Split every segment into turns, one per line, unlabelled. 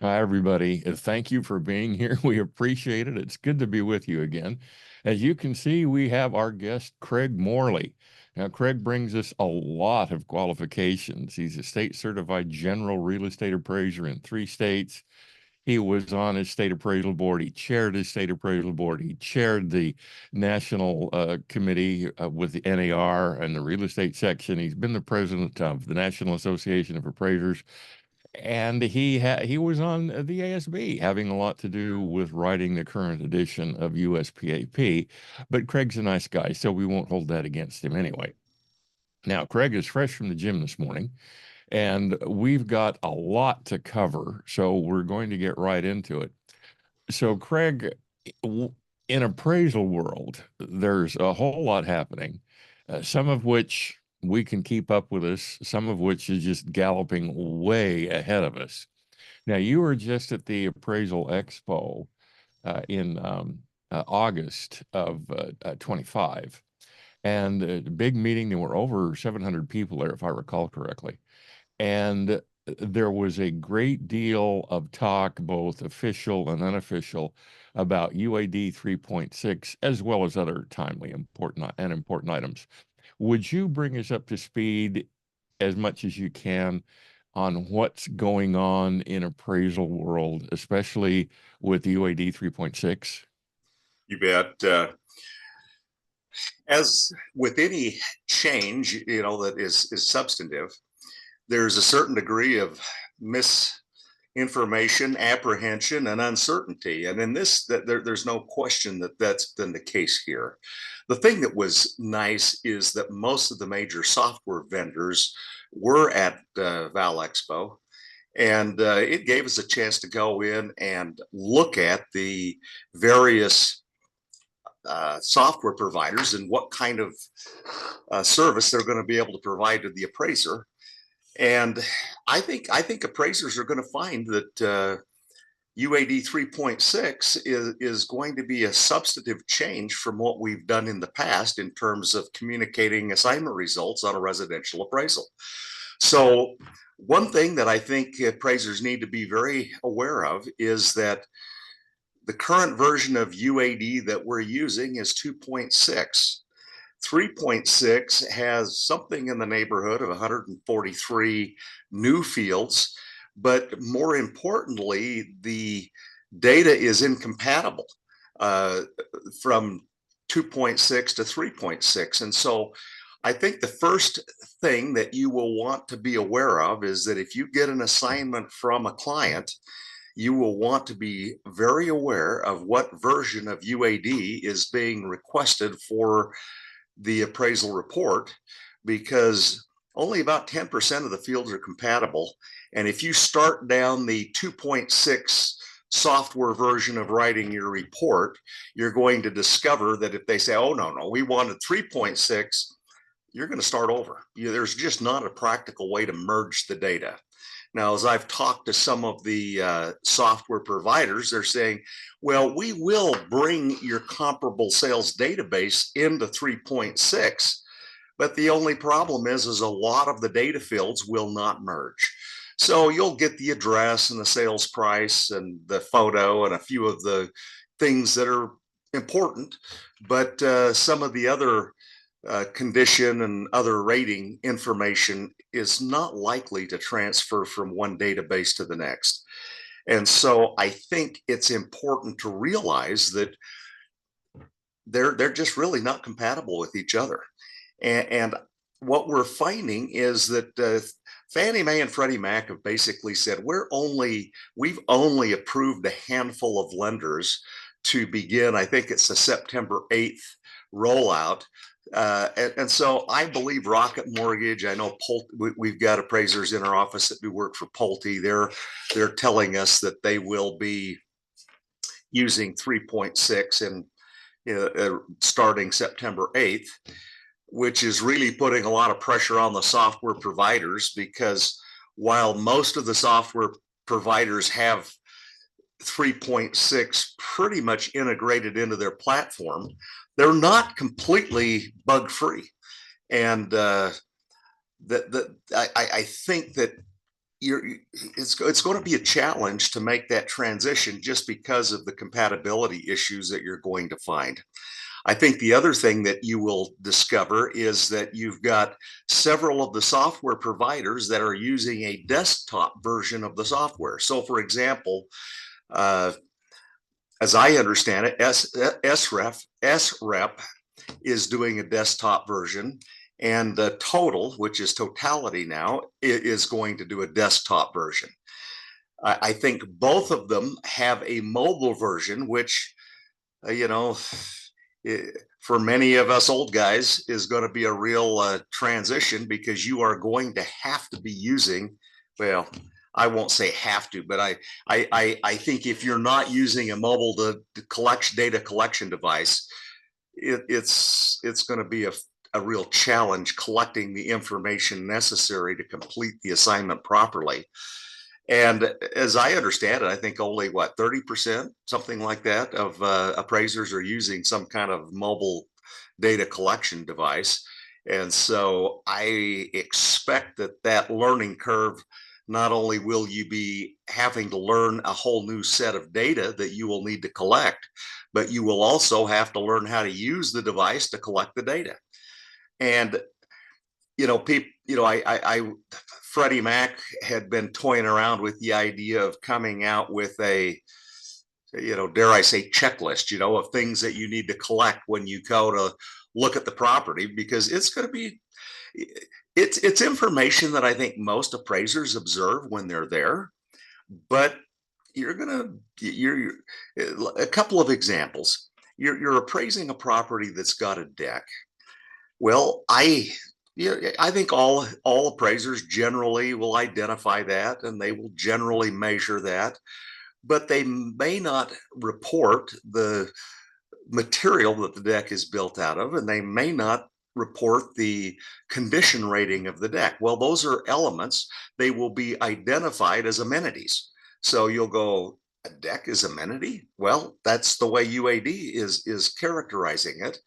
Hi, everybody. Thank you for being here. We appreciate it. It's good to be with you again. As you can see, we have our guest, Craig Morley. Now, Craig brings us a lot of qualifications. He's a state certified general real estate appraiser in 3 states. He was on his state appraisal board. He chaired his state appraisal board. He chaired the national committee with the NAR and the real estate section. He's been the president of the National Association of Appraisers, and he was on the ASB, having a lot to do with writing the current edition of USPAP. But Craig's a nice guy, so we won't hold that against him anyway. Now, Craig is fresh from the gym this morning, and we've got a lot to cover, so we're going to get right into it. So, Craig, in appraisal world, there's a whole lot happening, some of which we can keep up with us, some of which is just galloping way ahead of us. Now, you were just at the Appraisal Expo in August of 25, and a big meeting. There were over 700 people there, if I recall correctly. And there was a great deal of talk, both official and unofficial, about UAD 3.6, as well as other timely important items. Would you bring us up to speed as much as you can on what's going on in appraisal world, especially with UAD 3.6?
You bet. As with any change, that is substantive, there's a certain degree of misinformation, apprehension, and uncertainty. And in this, there's no question that that's been the case here. The thing that was nice is that most of the major software vendors were at Val Expo, and it gave us a chance to go in and look at the various software providers and what kind of service they're going to be able to provide to the appraiser. And I think appraisers are going to find that UAD 3.6 is going to be a substantive change from what we've done in the past in terms of communicating assignment results on a residential appraisal. So one thing that I think appraisers need to be very aware of is that the current version of UAD that we're using is 2.6. 3.6 has something in the neighborhood of 143 new fields, but more importantly, the data is incompatible from 2.6 to 3.6. And so I think the first thing that you will want to be aware of is that if you get an assignment from a client, you will want to be very aware of what version of UAD is being requested for the appraisal report, because only about 10% of the fields are compatible. And if you start down the 2.6 software version of writing your report, you're going to discover that if they say, oh, no, we wanted 3.6, you're going to start over. There's just not a practical way to merge the data. Now, as I've talked to some of the software providers, they're saying, well, we will bring your comparable sales database into 3.6, but the only problem is a lot of the data fields will not merge. So you'll get the address and the sales price and the photo and a few of the things that are important, but some of the other condition and other rating information is not likely to transfer from one database to the next. And so I think it's important to realize that they're just really not compatible with each other. And what we're finding is that Fannie Mae and Freddie Mac have basically said, we've only approved a handful of lenders to begin. I think it's the September 8th rollout. And so I believe Rocket Mortgage, I know we've got appraisers in our office that do work for Pulte. They're telling us that they will be using 3.6 and starting September 8th, which is really putting a lot of pressure on the software providers, because while most of the software providers have 3.6 pretty much integrated into their platform, they're not completely bug free. And I think that it's going to be a challenge to make that transition just because of the compatibility issues that you're going to find. I think the other thing that you will discover is that you've got several of the software providers that are using a desktop version of the software. So, for example, uh, as I understand it, SREP is doing a desktop version, and the Total, which is Totality now, is going to do a desktop version. I think both of them have a mobile version, which, you know, for many of us old guys is going to be a real transition, because you are going to have to be using, well, I won't say have to, but I think if you're not using a mobile data collection device, it's going to be a real challenge collecting the information necessary to complete the assignment properly. And as I understand it, I think only what, 30%, something like that, of appraisers are using some kind of mobile data collection device. And so I expect that that learning curve, not only will you be having to learn a whole new set of data that you will need to collect, but you will also have to learn how to use the device to collect the data. And people, Freddie Mac had been toying around with the idea of coming out with a, dare I say, checklist, of things that you need to collect when you go to look at the property, because it's going to be, it's information that I think most appraisers observe when they're there. But you're a couple of examples. You're appraising a property that's got a deck. Well, I think all appraisers generally will identify that, and they will generally measure that, but they may not report the material that the deck is built out of, and they may not report the condition rating of the deck. Well, those are elements. They will be identified as amenities. So you'll go, a deck is amenity? Well, that's the way UAD is characterizing it.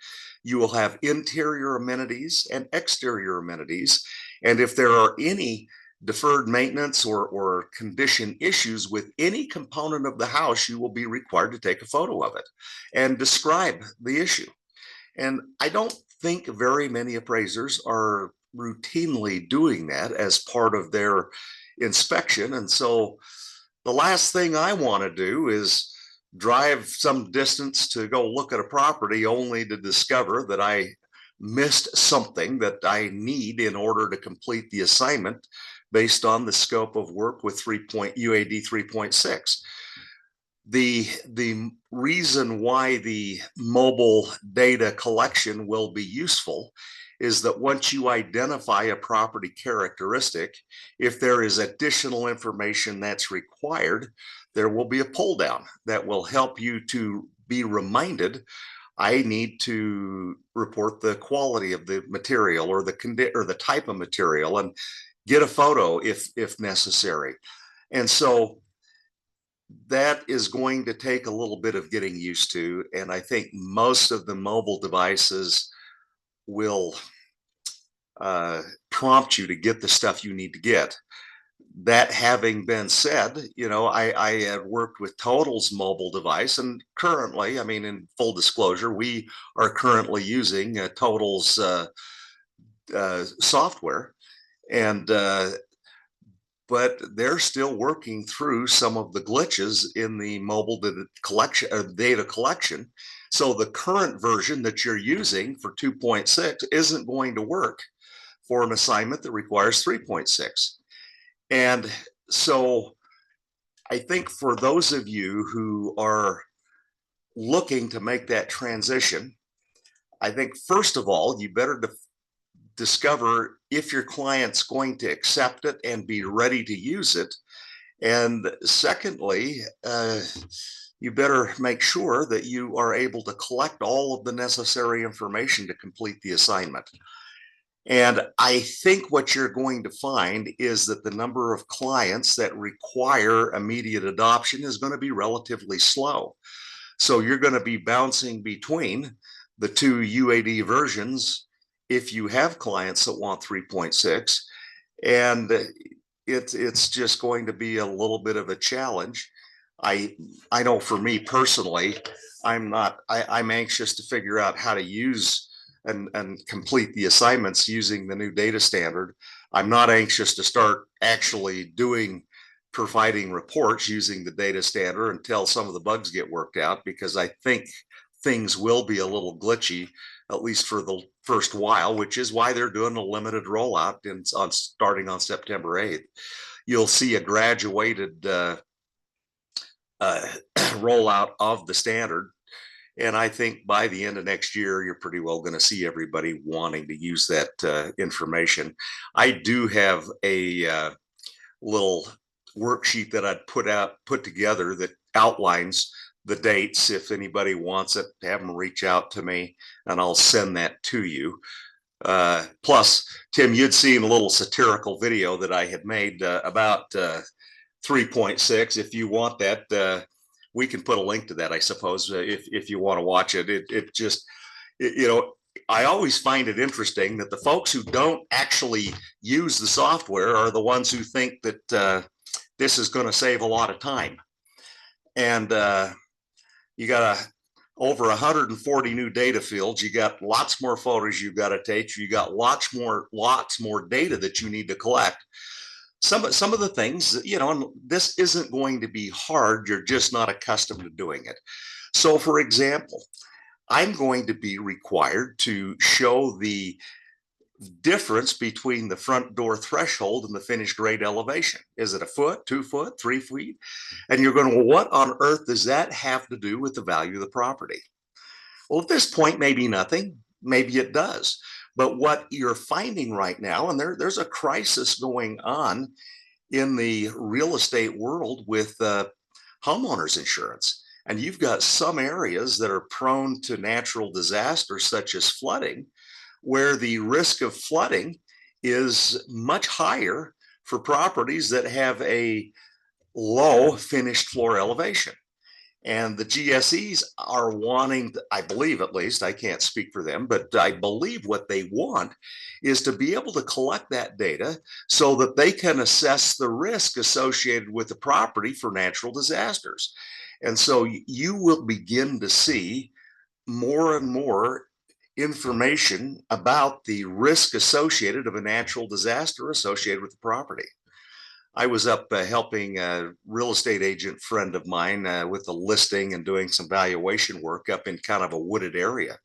You will have interior amenities and exterior amenities. And if there are any deferred maintenance or condition issues with any component of the house, you will be required to take a photo of it and describe the issue. And I don't think very many appraisers are routinely doing that as part of their inspection. And so the last thing I want to do is drive some distance to go look at a property only to discover that I missed something that I need in order to complete the assignment based on the scope of work with UAD 3.6. The reason why the mobile data collection will be useful is that once you identify a property characteristic, if there is additional information that's required, there will be a pull down that will help you to be reminded, I need to report the quality of the material or the type of material, and get a photo if necessary. And so that is going to take a little bit of getting used to. And I think most of the mobile devices will prompt you to get the stuff you need to get. That having been said, I had worked with Total's mobile device, and currently, I mean, in full disclosure, we are currently using Total's software, and but they're still working through some of the glitches in the mobile data collection. So the current version that you're using for 2.6 isn't going to work for an assignment that requires 3.6. And so I think for those of you who are looking to make that transition, I think first of all, you better discover if your client's going to accept it and be ready to use it. And secondly, you better make sure that you are able to collect all of the necessary information to complete the assignment. And I think what you're going to find is that the number of clients that require immediate adoption is going to be relatively slow. So you're going to be bouncing between the two UAD versions if you have clients that want 3.6. And it's just going to be a little bit of a challenge. I I know for me personally, I'm anxious to figure out how to use and complete the assignments using the new data standard. I'm not anxious to start actually providing reports using the data standard until some of the bugs get worked out, because I think things will be a little glitchy, at least for the first while, which is why they're doing a limited rollout on starting on September 8th. You'll see a graduated uh, rollout of the standard. And I think by the end of next year, you're pretty well going to see everybody wanting to use that information. I do have a little worksheet that I'd put together that outlines the dates. If anybody wants it, have them reach out to me and I'll send that to you. Plus, Tim, you'd seen a little satirical video that I had made about 3.6. If you want that, we can put a link to that, I suppose, if you want to watch it. It just, you know, I always find it interesting that the folks who don't actually use the software are the ones who think that this is going to save a lot of time. And you got over 140 new data fields. You got lots more photos you got to take. You got lots more data that you need to collect. Some of the things, you know, this isn't going to be hard. You're just not accustomed to doing it. So, for example, I'm going to be required to show the difference between the front door threshold and the finished grade elevation. Is it a foot, 2 foot, 3 feet? And you're going, well, what on earth does that have to do with the value of the property? Well, at this point, maybe nothing. Maybe it does. But what you're finding right now, and there's a crisis going on in the real estate world with homeowners insurance. And you've got some areas that are prone to natural disasters, such as flooding, where the risk of flooding is much higher for properties that have a low finished floor elevation. And the GSEs are wanting, I believe at least, I can't speak for them, but I believe what they want is to be able to collect that data so that they can assess the risk associated with the property for natural disasters. And so you will begin to see more and more information about the risk associated of a natural disaster associated with the property. I was up helping a real estate agent friend of mine with a listing and doing some valuation work up in kind of a wooded area.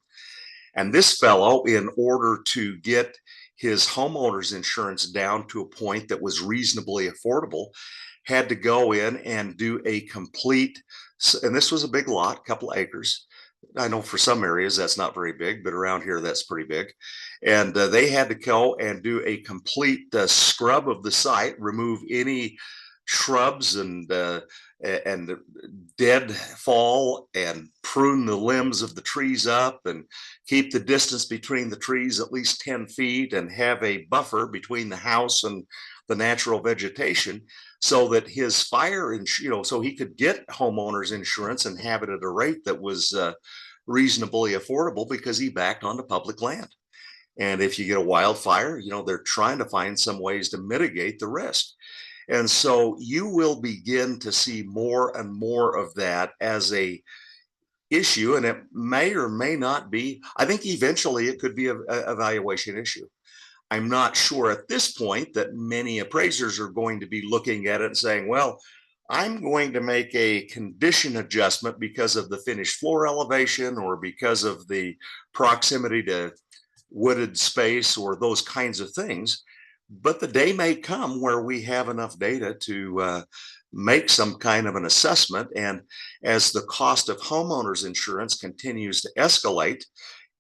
And this fellow, in order to get his homeowner's insurance down to a point that was reasonably affordable, had to go in and do a complete, and this was a big lot, couple acres. I know for some areas that's not very big, but around here that's pretty big. And they had to go and do a complete scrub of the site, remove any shrubs and deadfall, and prune the limbs of the trees up, and keep the distance between the trees at least 10 feet, and have a buffer between the house and the natural vegetation, so that his fire, so he could get homeowners insurance and have it at a rate that was reasonably affordable, because he backed onto public land. And if you get a wildfire, they're trying to find some ways to mitigate the risk. And so you will begin to see more and more of that as a issue, and it may or may not be. I think eventually it could be a valuation issue. I'm not sure at this point that many appraisers are going to be looking at it and saying, well, I'm going to make a condition adjustment because of the finished floor elevation, or because of the proximity to wooded space, or those kinds of things. But the day may come where we have enough data to make some kind of an assessment. And as the cost of homeowners insurance continues to escalate,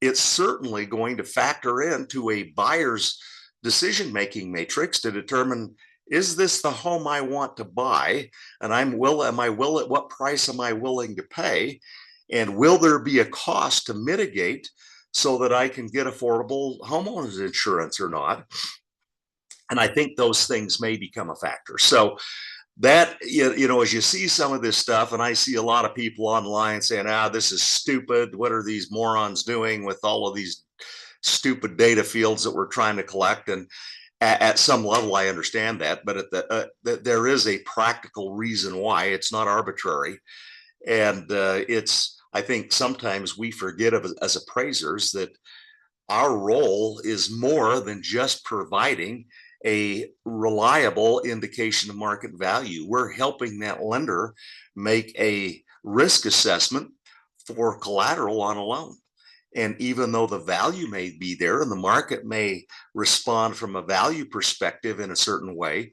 it's certainly going to factor into a buyer's decision-making matrix to determine, is this the home I want to buy? And what price am I willing to pay? And will there be a cost to mitigate so that I can get affordable homeowners insurance or not? And I think those things may become a factor. So that, as you see some of this stuff, and I see a lot of people online saying, this is stupid. What are these morons doing with all of these stupid data fields that we're trying to collect? And at some level, I understand that, but there is a practical reason why. It's not arbitrary, and I think sometimes we forget as appraisers that our role is more than just providing a reliable indication of market value. We're helping that lender make a risk assessment for collateral on a loan. And even though the value may be there and the market may respond from a value perspective in a certain way,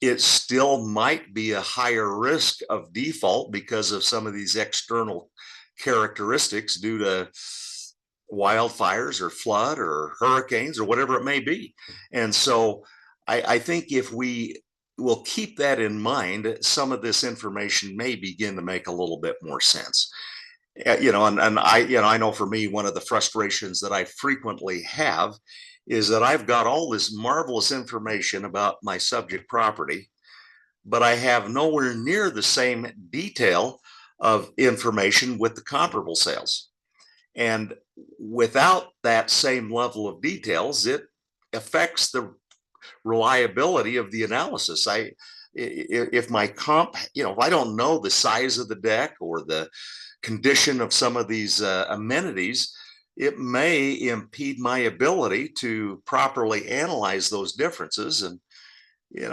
it still might be a higher risk of default because of some of these external characteristics due to wildfires or flood or hurricanes or whatever it may be. And so I think if we will keep that in mind, some of this information may begin to make a little bit more sense. And I know for me, one of the frustrations that I frequently have is that I've got all this marvelous information about my subject property, but I have nowhere near the same detail of information with the comparable sales. And without that same level of details, it affects the reliability of the analysis. If my comp, if I don't know the size of the deck or the condition of some of these amenities, it may impede my ability to properly analyze those differences. And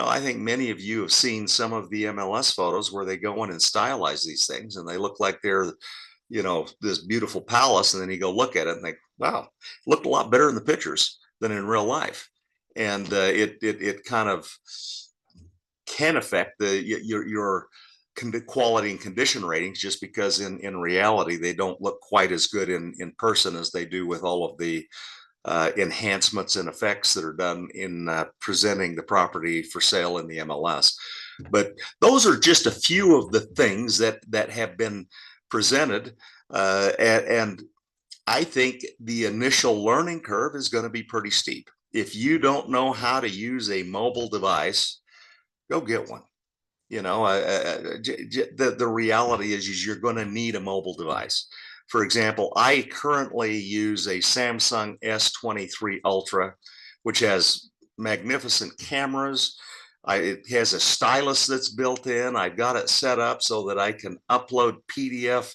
I think many of you have seen some of the MLS photos where they go in and stylize these things, and they look like they're, this beautiful palace. And then you go look at it and think, wow, it looked a lot better in the pictures than in real life. And it kind of can affect your quality and condition ratings, just because in reality they don't look quite as good in person as they do with all of the enhancements and effects that are done in presenting the property for sale in the MLS. But those are just a few of the things that have been presented, and I think the initial learning curve is going to be pretty steep. If you don't know how to use a mobile device, go get one. The reality is you're going to need a mobile device. For example, I currently use a Samsung S23 Ultra, which has magnificent cameras. It has a stylus that's built in. I've got it set up so that I can upload PDF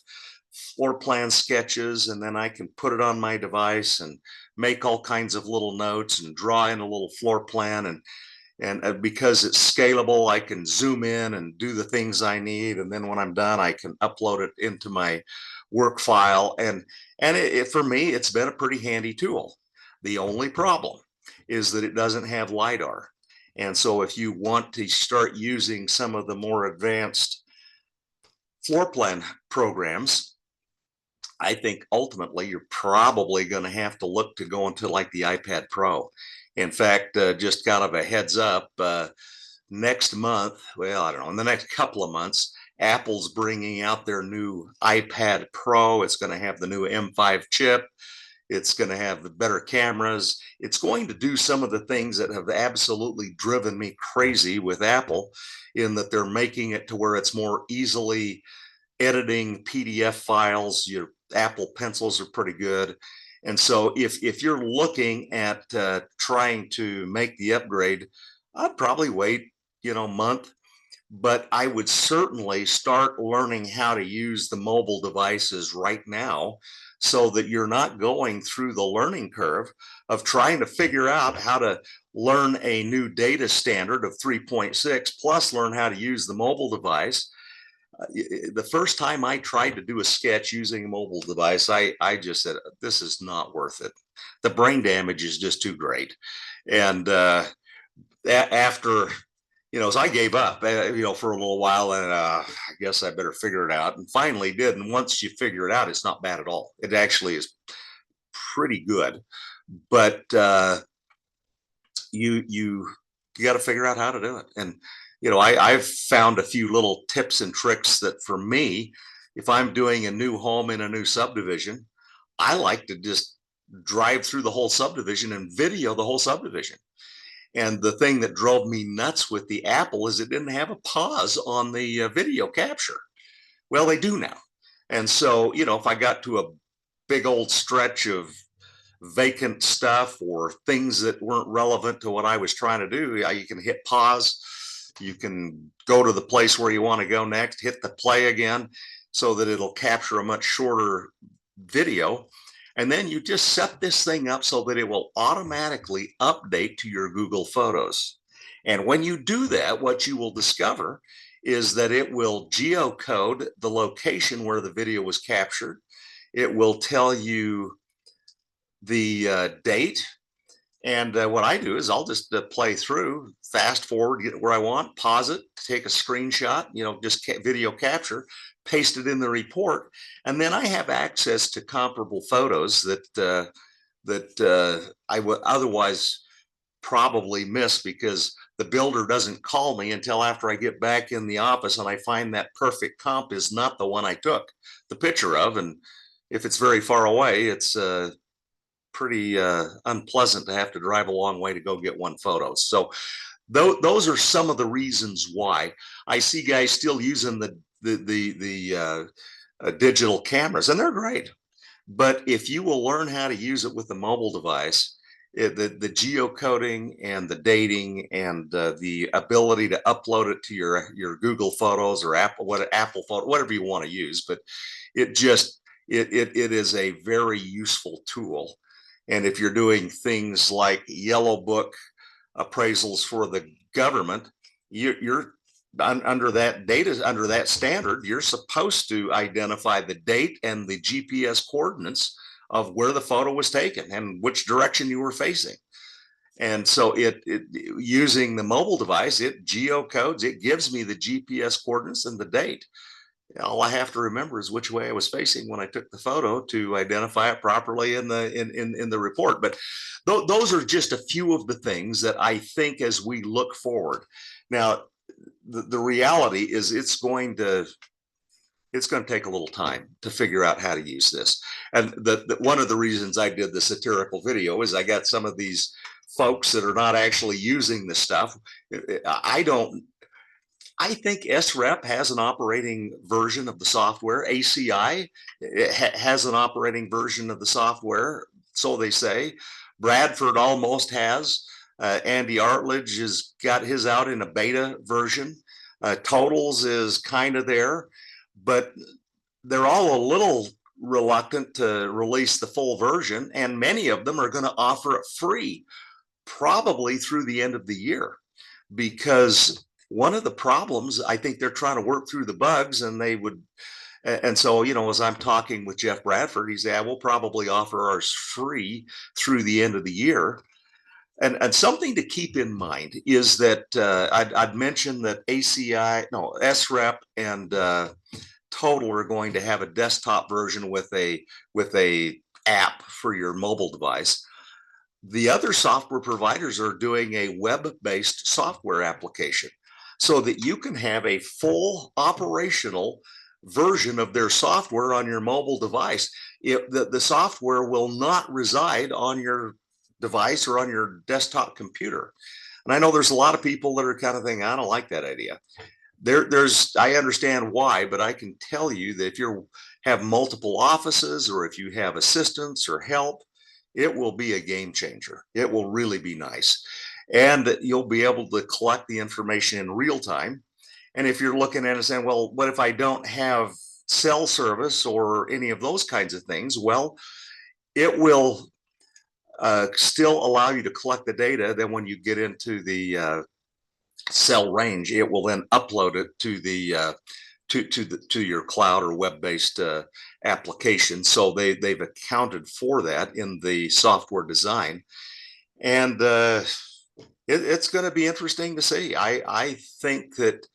floor plan sketches, and then I can put it on my device and make all kinds of little notes and draw in a little floor plan. And because it's scalable, I can zoom in and do the things I need. And then when I'm done, I can upload it into my work file. And for me, it's been a pretty handy tool. The only problem is that it doesn't have LiDAR. And so if you want to start using some of the more advanced floor plan programs, I think ultimately you're probably going to have to look to go into like the iPad Pro. In fact, just kind of a heads up, next month, well, I don't know, in the next couple of months, Apple's bringing out their new iPad Pro. It's going to have the new M5 chip. It's going to have the better cameras. It's going to do some of the things that have absolutely driven me crazy with Apple, in that they're making it to where it's more easily editing PDF files. Your Apple pencils are pretty good. And so if you're looking at trying to make the upgrade, I'd probably wait, a month, but I would certainly start learning how to use the mobile devices right now, so that you're not going through the learning curve of trying to figure out how to learn a new data standard of 3.6 plus learn how to use the mobile device. The first time I tried to do a sketch using a mobile device, I just said, this is not worth it. The brain damage is just too great. And after, so I gave up, for a little while, and I guess I better figure it out, and finally did. And once you figure it out, it's not bad at all. It actually is pretty good. But you got to figure out how to do it. And I've found a few little tips and tricks that, for me, if I'm doing a new home in a new subdivision, I like to just drive through the whole subdivision and video the whole subdivision. And the thing that drove me nuts with the Apple is it didn't have a pause on the video capture. Well, they do now. And so, if I got to a big old stretch of vacant stuff or things that weren't relevant to what I was trying to do, you can hit pause. You can go to the place where you want to go next, hit the play again so that it'll capture a much shorter video. And then you just set this thing up so that it will automatically update to your Google Photos. And when you do that, what you will discover is that it will geocode the location where the video was captured. It will tell you the date. And what I do is I'll just play through, fast forward, get where I want, pause it, take a screenshot, just video capture, paste it in the report, and then I have access to comparable photos that I would otherwise probably miss because the builder doesn't call me until after I get back in the office and I find that perfect comp is not the one I took the picture of. And if it's very far away, it's pretty unpleasant to have to drive a long way to go get one photo. So those are some of the reasons why I see guys still using the digital cameras, and they're great. But if you will learn how to use it with the mobile device, the geocoding and the dating and the ability to upload it to your Google Photos or Apple Photo, whatever you want to use, but it just it is a very useful tool. And if you're doing things like yellow book appraisals for the government, you're under that standard, you're supposed to identify the date and the GPS coordinates of where the photo was taken and which direction you were facing. And so using the mobile device, it geocodes, it gives me the GPS coordinates and the date. All I have to remember is which way I was facing when I took the photo to identify it properly in the report. But those are just a few of the things that I think as we look forward. Now, the reality is it's going to take a little time to figure out how to use this. And one of the reasons I did the satirical video is I got some of these folks that are not actually using this stuff. I think SREP has an operating version of the software. ACI has an operating version of the software, so they say. Bradford almost has. Andy Artledge has got his out in a beta version. Totals is kind of there, but they're all a little reluctant to release the full version, and many of them are going to offer it free, probably through the end of the year, because one of the problems, I think they're trying to work through the bugs, and so, as I'm talking with Jeff Bradford, he said, we'll probably offer ours free through the end of the year. And something to keep in mind is that I'd mentioned that SREP and Total are going to have a desktop version with a app for your mobile device. The other software providers are doing a web-based software application so that you can have a full operational version of their software on your mobile device. The software will not reside on your device or on your desktop computer. And I know there's a lot of people that are kind of thinking, I don't like that idea. I understand why, but I can tell you that if you have multiple offices or if you have assistants or help, it will be a game changer. It will really be nice. And you'll be able to collect the information in real time. And if you're looking at it saying, well, what if I don't have cell service or any of those kinds of things? Well, it will still allow you to collect the data. Then when you get into the cell range, it will then upload it to the to your cloud or web-based application. So they've accounted for that in the software design, and it's going to be interesting to see. I think that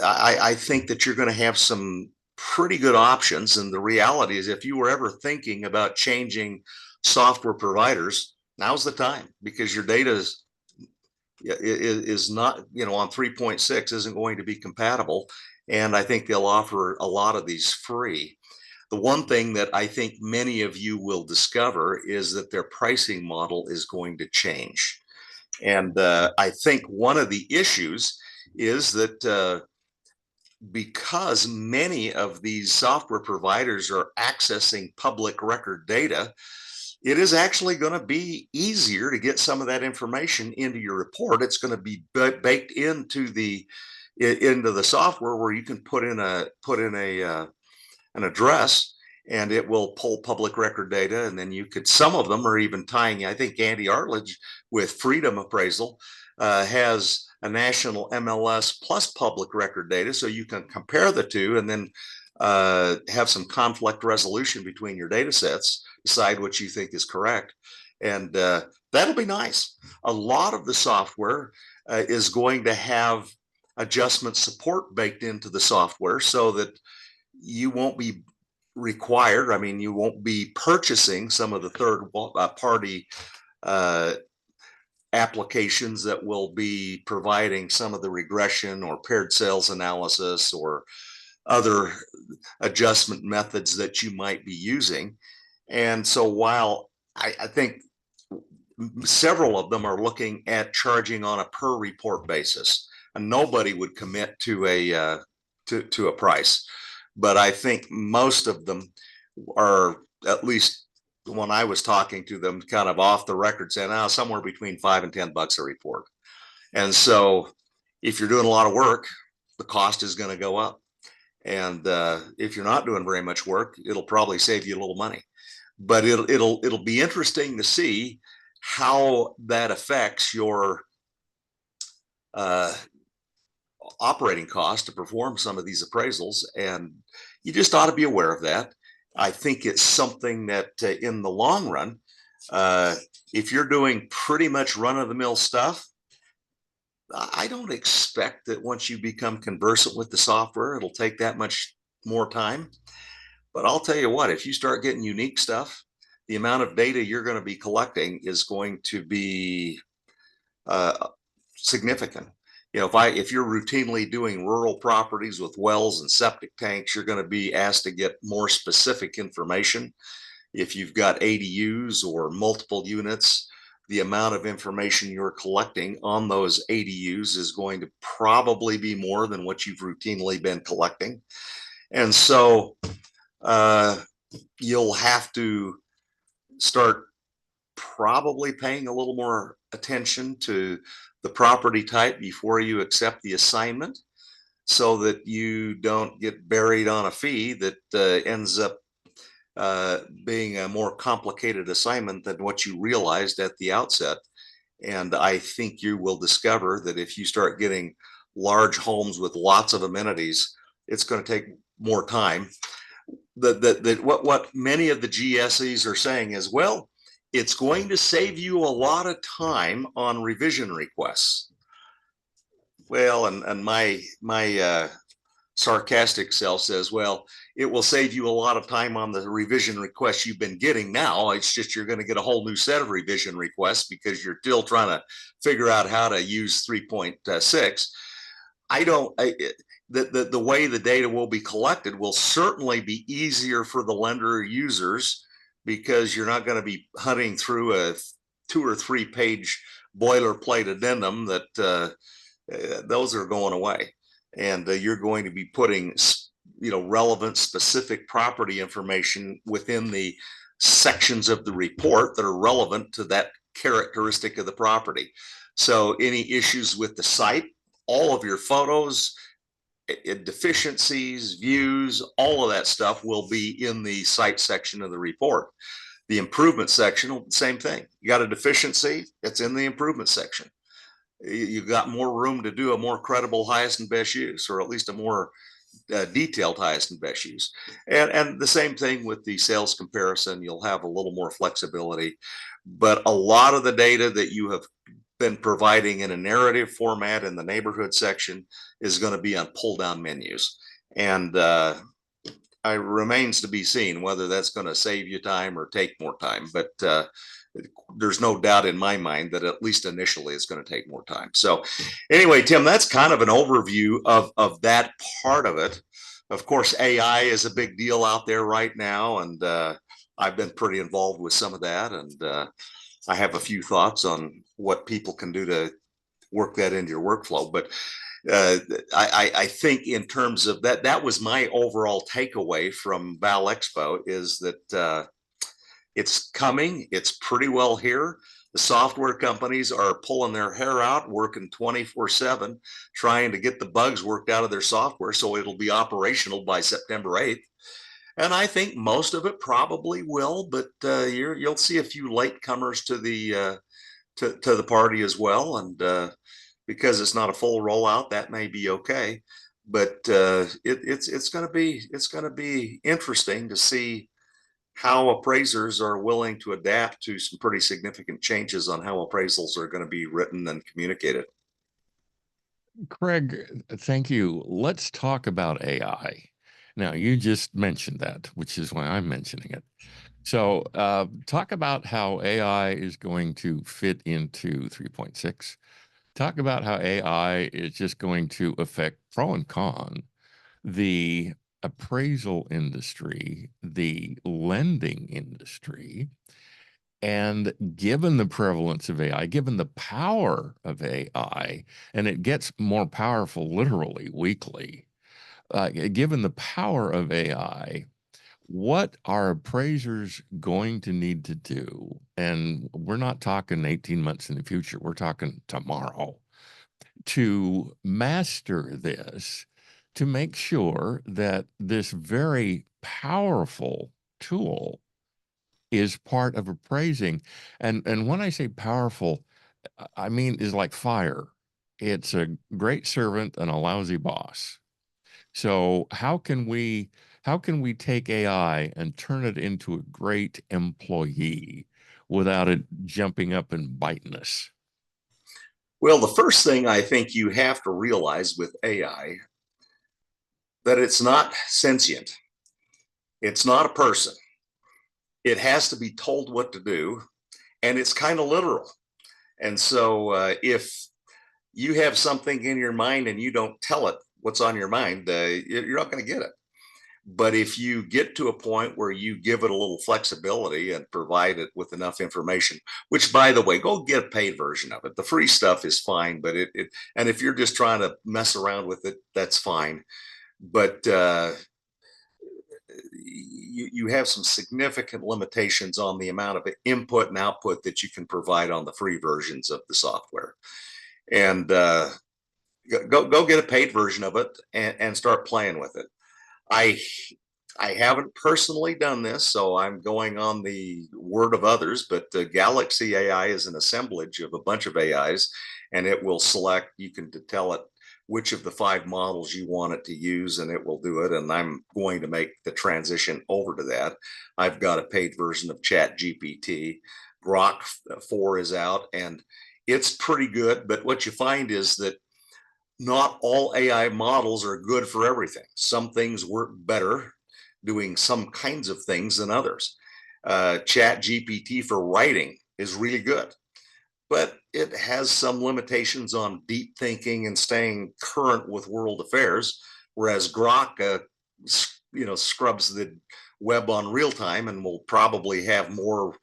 I think that you're going to have some pretty good options. And the reality is, if you were ever thinking about changing software providers, now's the time, because your data is not, on 3.6 isn't going to be compatible. And I think they'll offer a lot of these free. The one thing that I think many of you will discover is that their pricing model is going to change. And I think one of the issues is that because many of these software providers are accessing public record data, it is actually going to be easier to get some of that information into your report. It's going to be baked into the software where you can put in an address, and it will pull public record data. And then you could, some of them are even tying, I think Andy Arledge with Freedom Appraisal has a national MLS plus public record data. So you can compare the two and then have some conflict resolution between your data sets, decide what you think is correct. And that'll be nice. A lot of the software is going to have adjustment support baked into the software so that you won't be required. I mean, you won't be purchasing some of the third party applications that will be providing some of the regression or paired sales analysis or other adjustment methods that you might be using. And so while I think several of them are looking at charging on a per report basis, and nobody would commit to a price. But I think most of them are, at least when I was talking to them, kind of off the record saying, oh, somewhere between $5 and $10 a report. And so if you're doing a lot of work, the cost is going to go up. And if you're not doing very much work, it'll probably save you a little money. But it'll be interesting to see how that affects your operating costs to perform some of these appraisals. And you just ought to be aware of that. I think it's something that in the long run, if you're doing pretty much run-of-the-mill stuff, I don't expect that once you become conversant with the software, it'll take that much more time. But I'll tell you what, if you start getting unique stuff, the amount of data you're going to be collecting is going to be significant. You know, if you're routinely doing rural properties with wells and septic tanks, you're going to be asked to get more specific information. If you've got ADUs or multiple units, the amount of information you're collecting on those ADUs is going to probably be more than what you've routinely been collecting. And so you'll have to start probably paying a little more attention to the property type before you accept the assignment, so that you don't get buried on a fee that ends up being a more complicated assignment than what you realized at the outset. And I think you will discover that if you start getting large homes with lots of amenities, it's going to take more time. What many of the GSEs are saying is, well, it's going to save you a lot of time on revision requests. Well, and my sarcastic self says, well, it will save you a lot of time on the revision requests you've been getting now. It's just you're going to get a whole new set of revision requests because you're still trying to figure out how to use 3.6. The way the data will be collected will certainly be easier for the lender users, because you're not going to be hunting through a 2 or 3 page boilerplate addendum that those are going away. And you're going to be putting, relevant specific property information within the sections of the report that are relevant to that characteristic of the property. So any issues with the site, all of your photos, deficiencies, views, all of that stuff will be in the site section of the report. The improvement section, same thing. You got a deficiency, it's in the improvement section. You've got more room to do a more credible highest and best use, or at least a more detailed highest and best use. And the same thing with the sales comparison. You'll have a little more flexibility, but a lot of the data that you have been providing in a narrative format in the neighborhood section is going to be on pull down menus. And it remains to be seen whether that's going to save you time or take more time. But there's no doubt in my mind that at least initially it's going to take more time. So anyway, Tim, that's kind of an overview of that part of it. Of course, AI is a big deal out there right now, and I've been pretty involved with some of that, and I have a few thoughts on what people can do to work that into your workflow. But uh, I think in terms of that, that was my overall takeaway from Val Expo is that it's coming. It's pretty well here. The software companies are pulling their hair out, working 24/7, trying to get the bugs worked out of their software so it'll be operational by September 8th. And I think most of it probably will, but you'll see a few latecomers to the to the party as well. And because it's not a full rollout, that may be okay. But it's going to be interesting to see how appraisers are willing to adapt to some pretty significant changes on how appraisals are going to be written and communicated.
Craig, thank you. Let's talk about AI. Now, you just mentioned that, which is why I'm mentioning it. So, talk about how AI is going to fit into 3.6. Talk about how AI is just going to affect pro and con the appraisal industry, the lending industry, and given the prevalence of AI, given the power of AI, and it gets more powerful literally weekly, given the power of AI, what are appraisers going to need to do? And we're not talking 18 months in the future, we're talking tomorrow to master this, to make sure that this very powerful tool is part of appraising. And when I say powerful, I mean is like fire. It's a great servant and a lousy boss. So how can we take AI and turn it into a great employee without it jumping up and biting us?
Well, the first thing I think you have to realize with AI that it's not sentient. It's not a person. It has to be told what to do, and it's kind of literal. And so, if you have something in your mind and you don't tell it what's on your mind, you're not going to get it. But if you get to a point where you give it a little flexibility and provide it with enough information, which by the way, go get a paid version of it. The free stuff is fine, but and if you're just trying to mess around with it, that's fine. But you have some significant limitations on the amount of input and output that you can provide on the free versions of the software. And go get a paid version of it and start playing with it. I I haven't personally done this, so I'm going on the word of others, but Galaxy AI is an assemblage of a bunch of AIs, and it will select, you can tell it which of the 5 models you want it to use, and it will do it. And I'm going to make the transition over to that. I've got a paid version of Chat GPT. Grok 4 is out, and it's pretty good. But what you find is that not all AI models are good for everything. Some things work better doing some kinds of things than others. Chat GPT for writing is really good, but it has some limitations on deep thinking and staying current with world affairs, whereas Grok, scrubs the web on real time and will probably have more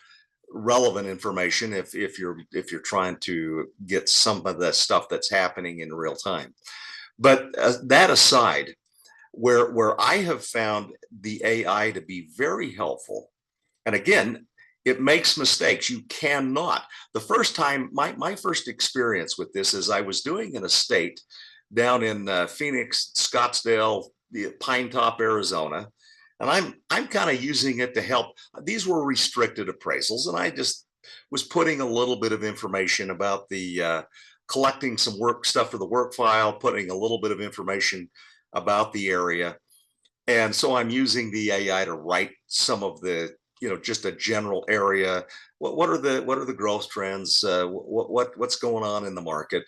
relevant information if you're trying to get some of the stuff that's happening in real time. But that aside, where I have found the AI to be very helpful, and again, it makes mistakes. You cannot. The first time, my first experience with this is I was doing an estate down in Phoenix, Scottsdale, Pine Top, Arizona, and I'm kind of using it to help. These were restricted appraisals, and I just was putting a little bit of information about the collecting some work stuff for the work file, putting a little bit of information about the area, and so I'm using the AI to write some of the, just a general area. What are the growth trends? What's going on in the market?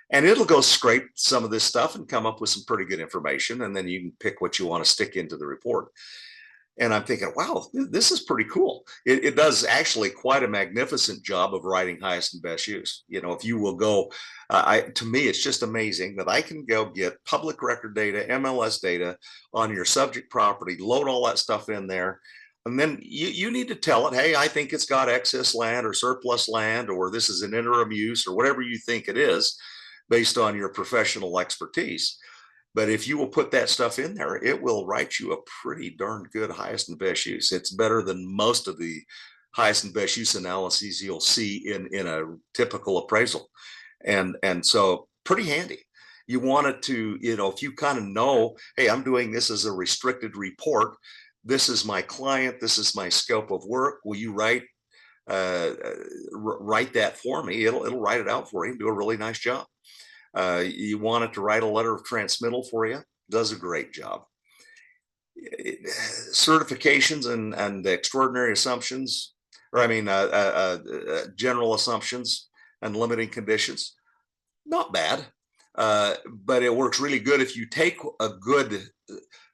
And it'll go scrape some of this stuff and come up with some pretty good information. And then you can pick what you want to stick into the report. And I'm thinking, wow, this is pretty cool. It does actually quite a magnificent job of writing highest and best use. If you will go, to me, it's just amazing that I can go get public record data, MLS data on your subject property, load all that stuff in there. And then you need to tell it, hey, I think it's got excess land or surplus land, or this is an interim use or whatever you think it is. based on your professional expertise. But if you will put that stuff in there, it will write you a pretty darn good highest and best use. It's better than most of the highest and best use analyses you'll see in a typical appraisal. And so pretty handy. You want it to, if you kind of know, hey, I'm doing this as a restricted report. This is my client. This is my scope of work. Will you write that for me? It'll write it out for you and do a really nice job. You want it to write a letter of transmittal for you, does a great job. Certifications and extraordinary assumptions, or I mean, general assumptions and limiting conditions, not bad. But it works really good if you take a good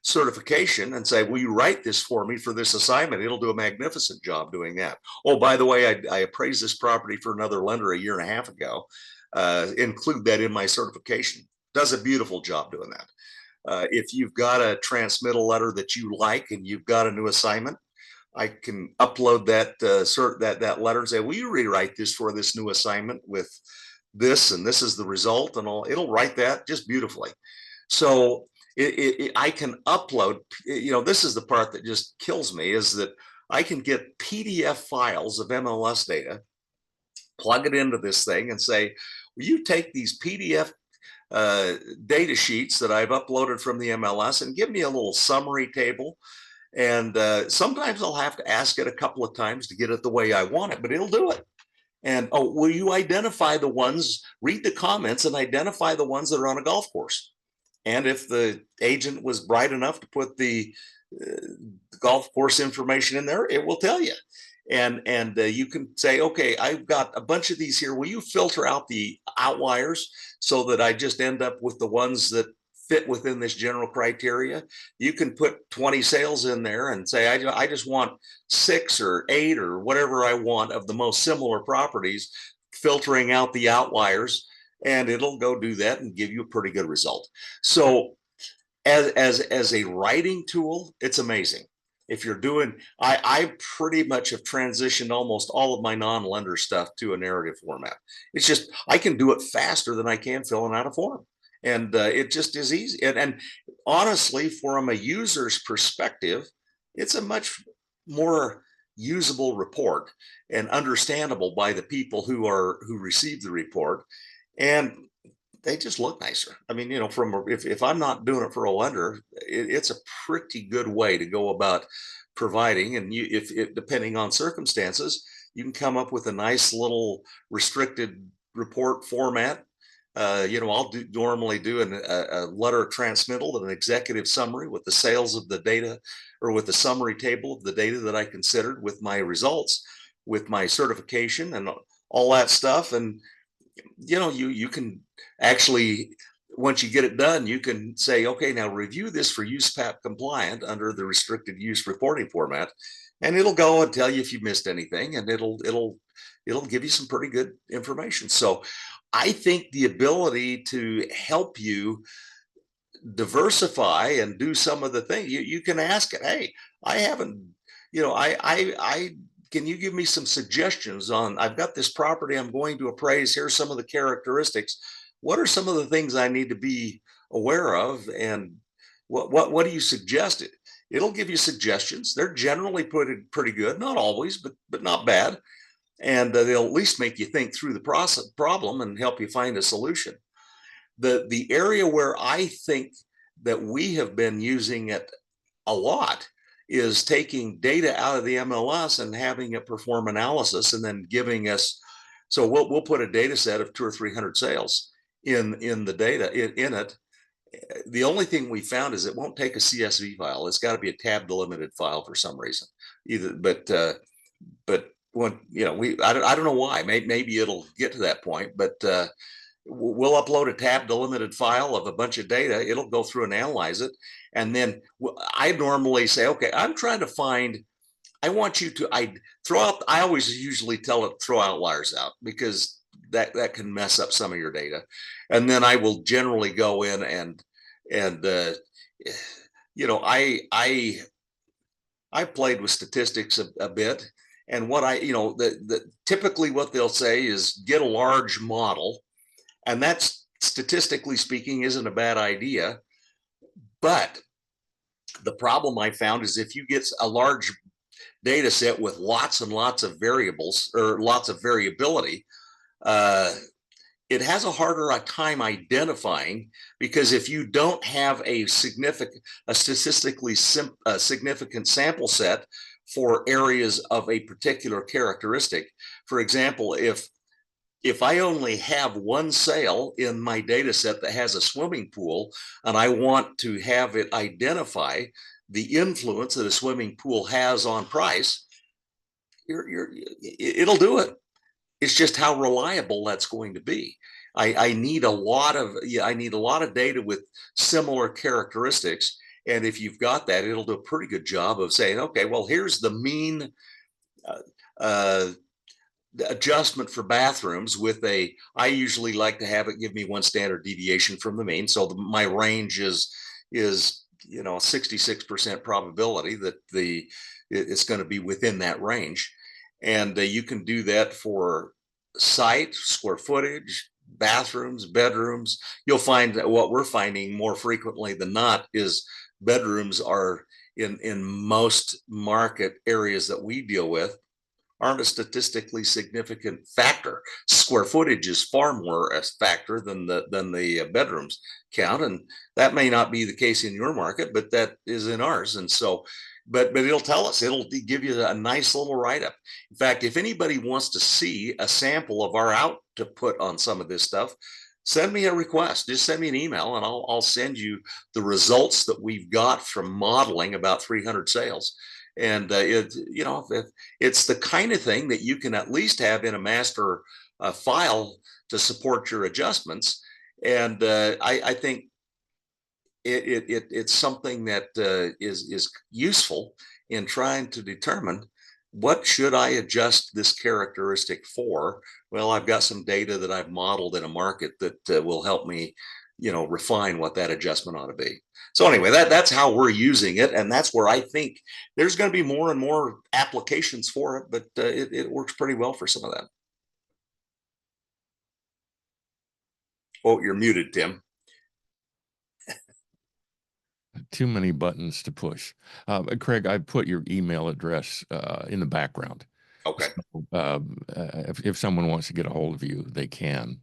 certification and say, will you write this for me for this assignment? It'll do a magnificent job doing that. Oh, by the way, I appraised this property for another lender a year and a half ago. Include that in my certification. Does a beautiful job doing that. If you've got a transmittal letter that you like and you've got a new assignment, I can upload that that letter and say, will you rewrite this for this new assignment with this, and this is the result, and all. It'll write that just beautifully. So I can upload, this is the part that just kills me, is that I can get PDF files of MLS data, plug it into this thing and say, will you take these PDF data sheets that I've uploaded from the MLS and give me a little summary table. And sometimes I'll have to ask it a couple of times to get it the way I want it, but it'll do it. And oh, will you identify the ones, read the comments and identify the ones that are on a golf course? And if the agent was bright enough to put the golf course information in there, it will tell you. And you can say, okay, I've got a bunch of these here. Will you filter out the outliers so that I just end up with the ones that fit within this general criteria? You can put 20 sales in there and say, I just want 6 or 8 or whatever I want of the most similar properties, filtering out the outliers, and it'll go do that and give you a pretty good result. So as a writing tool, it's amazing. If you're doing, I pretty much have transitioned almost all of my non-lender stuff to a narrative format. It's just, I can do it faster than I can filling out a form. And it just is easy. And honestly, from a user's perspective, it's a much more usable report and understandable by the people who receive the report. And they just look nicer. I mean, if I'm not doing it for a lender, it's a pretty good way to go about providing. And if depending on circumstances, you can come up with a nice little restricted report format. I'll normally do a letter of transmittal and an executive summary with the sales of the data, or with the summary table of the data that I considered, with my results, with my certification and all that stuff. And you can actually, once you get it done, you can say, okay, now review this for USPAP compliant under the restricted use reporting format, and it'll go and tell you if you missed anything, and it'll give you some pretty good information. So I think the ability to help you diversify and do some of the things, you can ask it, hey, I haven't, I can you give me some suggestions on, I've got this property I'm going to appraise, here's some of the characteristics. What are some of the things I need to be aware of? And what do you suggest? It'll give you suggestions. They're generally pretty good, not always, but not bad. And they'll at least make you think through the problem and help you find a solution. The area where I think that we have been using it a lot is taking data out of the MLS and having it perform analysis, and then giving us, so we'll put a data set of 200 or 300 sales in the data in it. The only thing we found is it won't take a CSV file. It's got to be a tab delimited file for some reason. But when I don't know why. Maybe it'll get to that point, but we'll upload a tab delimited file of a bunch of data. It'll go through and analyze it. And then I normally say, okay, I'm trying to find, I want you to, I always usually tell it, throw outliers out, because that can mess up some of your data. And then I will generally go in and I played with statistics a bit. And what typically what they'll say is get a large model. And that's statistically speaking, isn't a bad idea. But the problem I found is if you get a large data set with lots and lots of variables or lots of variability, uh, it has a harder time identifying, because if you don't have a statistically significant sample set for areas of a particular characteristic. For example, if I only have one sale in my data set that has a swimming pool, and I want to have it identify the influence that a swimming pool has on price, it'll do it. It's just how reliable that's going to be. I need a lot of data with similar characteristics. And if you've got that, it'll do a pretty good job of saying, okay, well, here's the mean uh, uh, adjustment for bathrooms with I usually like to have it give me one standard deviation from the mean. So my range is 66% probability that it's going to be within that range. And you can do that for site, square footage, bathrooms, bedrooms. You'll find that what we're finding more frequently than not is bedrooms are in most market areas that we deal with aren't a statistically significant factor. Square footage is far more a factor than the bedrooms count, and that may not be the case in your market, but that is in ours. And so, but it'll tell us. It'll give you a nice little write up. In fact, if anybody wants to see a sample of our output on some of this stuff, send me a request. Just send me an email, and I'll send you the results that we've got from modeling about 300 sales. And it's the kind of thing that you can at least have in a master file to support your adjustments. And I think it's something that is useful in trying to determine what should I adjust this characteristic for. Well, I've got some data that I've modeled in a market that will help me, refine what that adjustment ought to be. So anyway, that's how we're using it, and that's where I think there's going to be more and more applications for it. But it works pretty well for some of that. Oh, you're muted, Tim.
Too many buttons to push. Craig, I put your email address in the background.
Okay.
So, if someone wants to get a hold of you, they can.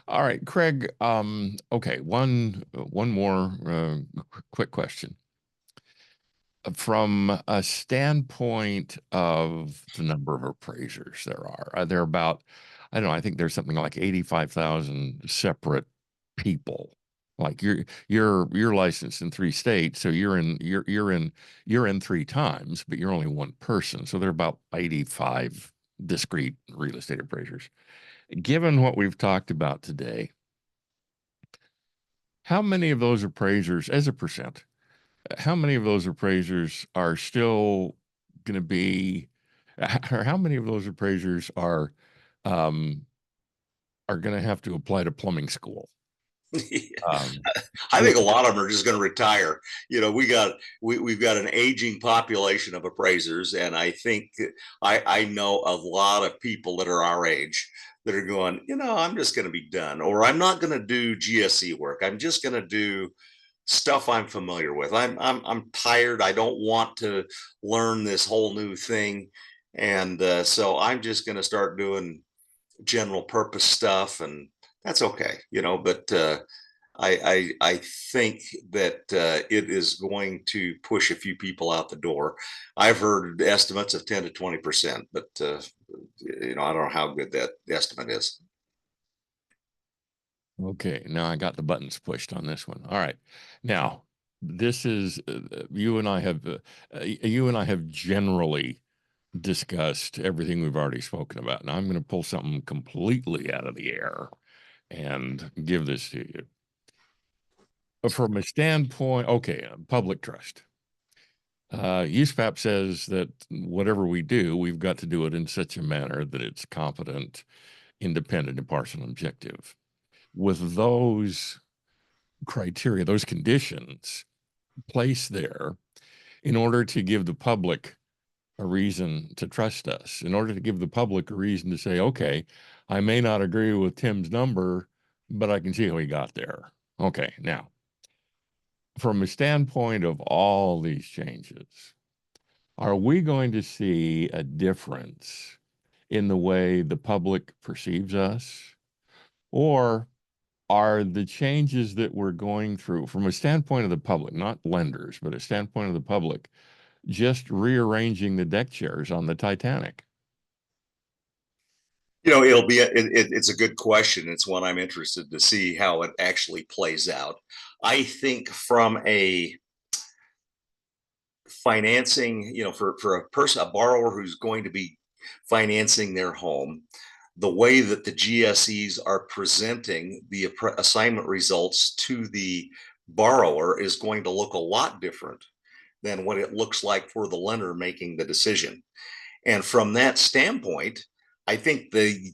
All right, Craig. Okay, one more quick question. From a standpoint of the number of appraisers there are about, I don't know, I think there's something like 85,000 separate people. Like you're licensed in 3 states, so you're in 3 times, but you're only one person. So there are about 85 discrete real estate appraisers. Given what we've talked about today, how many of those appraisers, as a percent, how many of those appraisers are still going to be, or how many of those appraisers um, are going to have to apply to plumbing school? Um,
I
with,
think a lot of them are just going to retire. We've got an aging population of appraisers, and I think I know a lot of people that are our age that are going, I'm just going to be done, or I'm not going to do GSE work. I'm just going to do stuff I'm familiar with. I'm tired. I don't want to learn this whole new thing, and so I'm just going to start doing general purpose stuff, and that's okay, But I think that it is going to push a few people out the door. I've heard estimates of 10 to 20%, but I don't know how good that estimate is.
okay, now I got the buttons pushed on this one. All right, now this is you and I have generally discussed everything we've already spoken about. Now I'm going to pull something completely out of the air and give this to you. From a standpoint, okay, public trust. USPAP says that whatever we do, we've got to do it in such a manner that it's competent, independent, impartial, and objective. With those criteria, those conditions placed there in order to give the public a reason to trust us, in order to give the public a reason to say, okay, I may not agree with Tim's number, but I can see how he got there. Okay, now, from a standpoint of all these changes, are we going to see a difference in the way the public perceives us? Or are the changes that we're going through, from a standpoint of the public, not lenders, but a standpoint of the public, just rearranging the deck chairs on the Titanic?
It's a good question. It's one I'm interested to see how it actually plays out. I think from a financing, for a borrower who's going to be financing their home, the way that the GSEs are presenting the assignment results to the borrower is going to look a lot different than what it looks like for the lender making the decision. And from that standpoint, I think the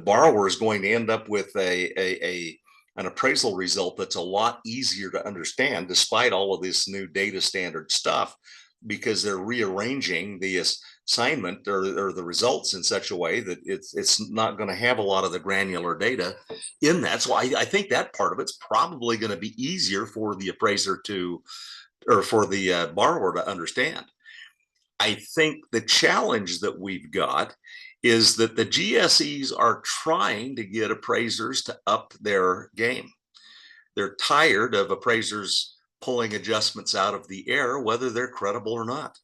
borrower is going to end up with an appraisal result that's a lot easier to understand, despite all of this new data standard stuff, because they're rearranging the assignment or the results in such a way that it's not going to have a lot of the granular data in that. So I think that part of it's probably going to be easier for the appraiser to, or for the borrower to understand. I think the challenge that we've got is that the GSEs are trying to get appraisers to up their game. They're tired of appraisers pulling adjustments out of the air, whether they're credible or not.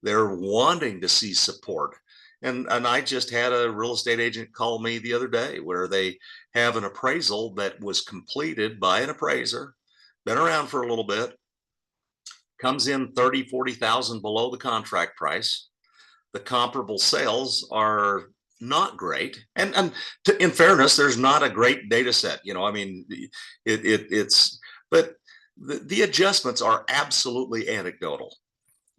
They're wanting to see support. And I just had a real estate agent call me the other day where they have an appraisal that was completed by an appraiser, been around for a little bit, comes in 30, 40,000 below the contract price. The comparable sales are not great. And in fairness, there's not a great data set. I mean, it's, but the adjustments are absolutely anecdotal,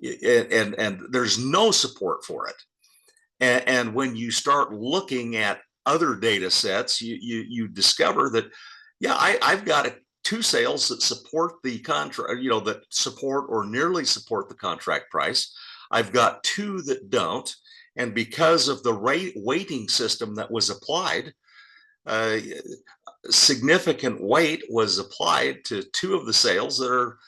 and there's no support for it. And when you start looking at other data sets, you discover that, yeah, I've got two sales that support the contract, that support or nearly support the contract price. I've got two that don't. And because of the weighting system that was applied, significant weight was applied to two of the sales that are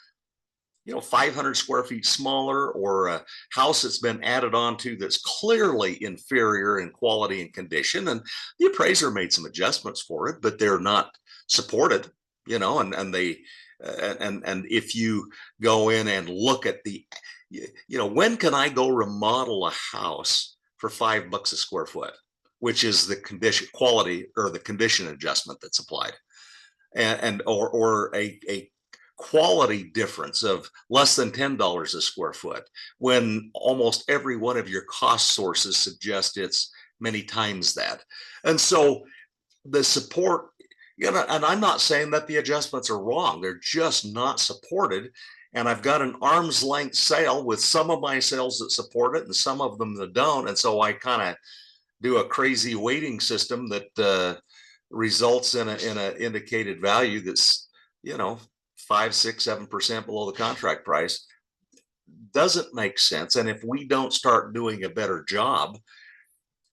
500 square feet smaller, or a house that's been added onto that's clearly inferior in quality and condition. And the appraiser made some adjustments for it, but they're not supported, and they, and if you go in and look at when can I go remodel a house for $5 a square foot, which is the condition quality or the condition adjustment that's applied, or a quality difference of less than $10 a square foot, when almost every one of your cost sources suggest it's many times that. And so the support, and I'm not saying that the adjustments are wrong, they're just not supported. And I've got an arm's length sale with some of my sales that support it and some of them that don't. And so I kind of do a crazy weighting system that results in an indicated value that's 5, 6, 7% below the contract price. Doesn't make sense. And if we don't start doing a better job,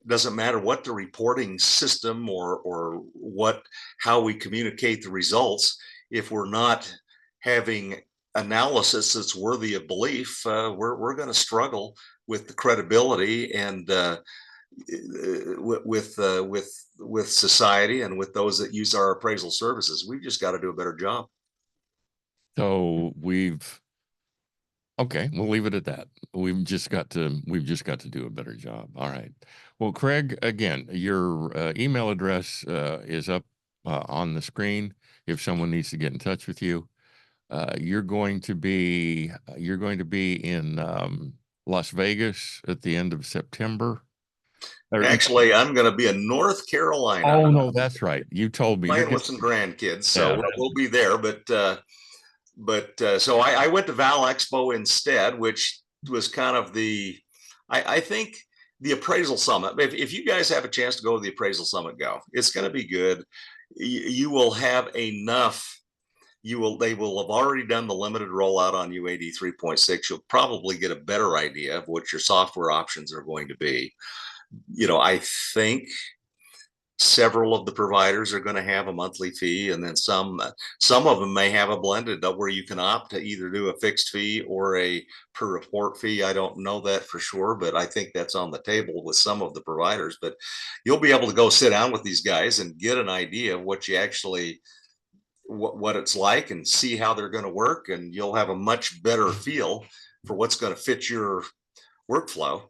doesn't matter what the reporting system or how we communicate the results, if we're not having analysis that's worthy of belief, we're going to struggle with the credibility and with society and with those that use our appraisal services. We've just got to do a better job.
So okay, we'll leave it at that. We've just got to do a better job. All right. Well, Craig, again, your email address is up on the screen if someone needs to get in touch with you. You're going to be in Las Vegas at the end of September.
Actually, I'm going to be in North Carolina.
Oh no, that's right. You told me.
Playing with some grandkids, so yeah, we'll be there. But so I went to Val Expo instead, which was kind of I think the appraisal summit. If you guys have a chance to go to the appraisal summit, go. It's going to be good. You will have enough. They will have already done the limited rollout on UAD 3.6. You'll probably get a better idea of what your software options are going to be. I think Several of the providers are going to have a monthly fee, and then some of them may have a blended where you can opt to either do a fixed fee or a per report fee. I don't know that for sure, but I think that's on the table with some of the providers. But you'll be able to go sit down with these guys and get an idea of what you actually what it's like and see how they're going to work, and you'll have a much better feel for what's going to fit your workflow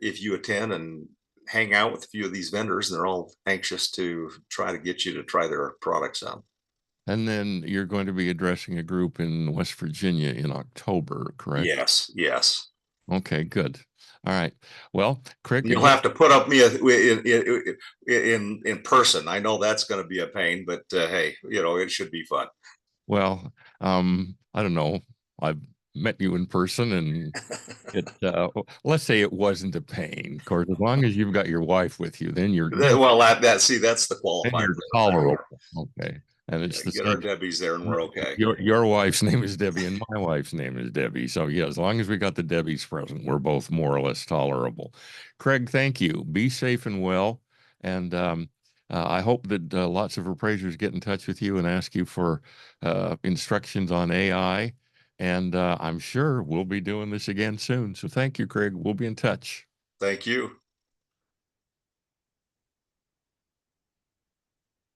if you attend and hang out with a few of these vendors, and they're all anxious to try to get you to try their products out.
And then you're going to be addressing a group in West Virginia in October, correct?
Yes, yes.
Okay, good. All right. Well, Craig,
You'll
again,
have to put up me in person. I know that's going to be a pain, but hey, it should be fun.
well, I don't know. I've met you in person and let's say it wasn't a pain. Of course, as long as you've got your wife with you, then
Well, that's the
then
qualifier
you're
there for
tolerable.
sure.
Okay. And it's the
Get our
same.
Debbie's there, and we're okay.
Your wife's name is Debbie and my wife's name is Debbie. So yeah, as long as we got the Debbies present, we're both more or less tolerable. Craig, thank you. Be safe and well. And I hope that lots of appraisers get in touch with you and ask you for instructions on AI. And I'm sure we'll be doing this again soon. So thank you, Craig. We'll be in touch.
Thank you.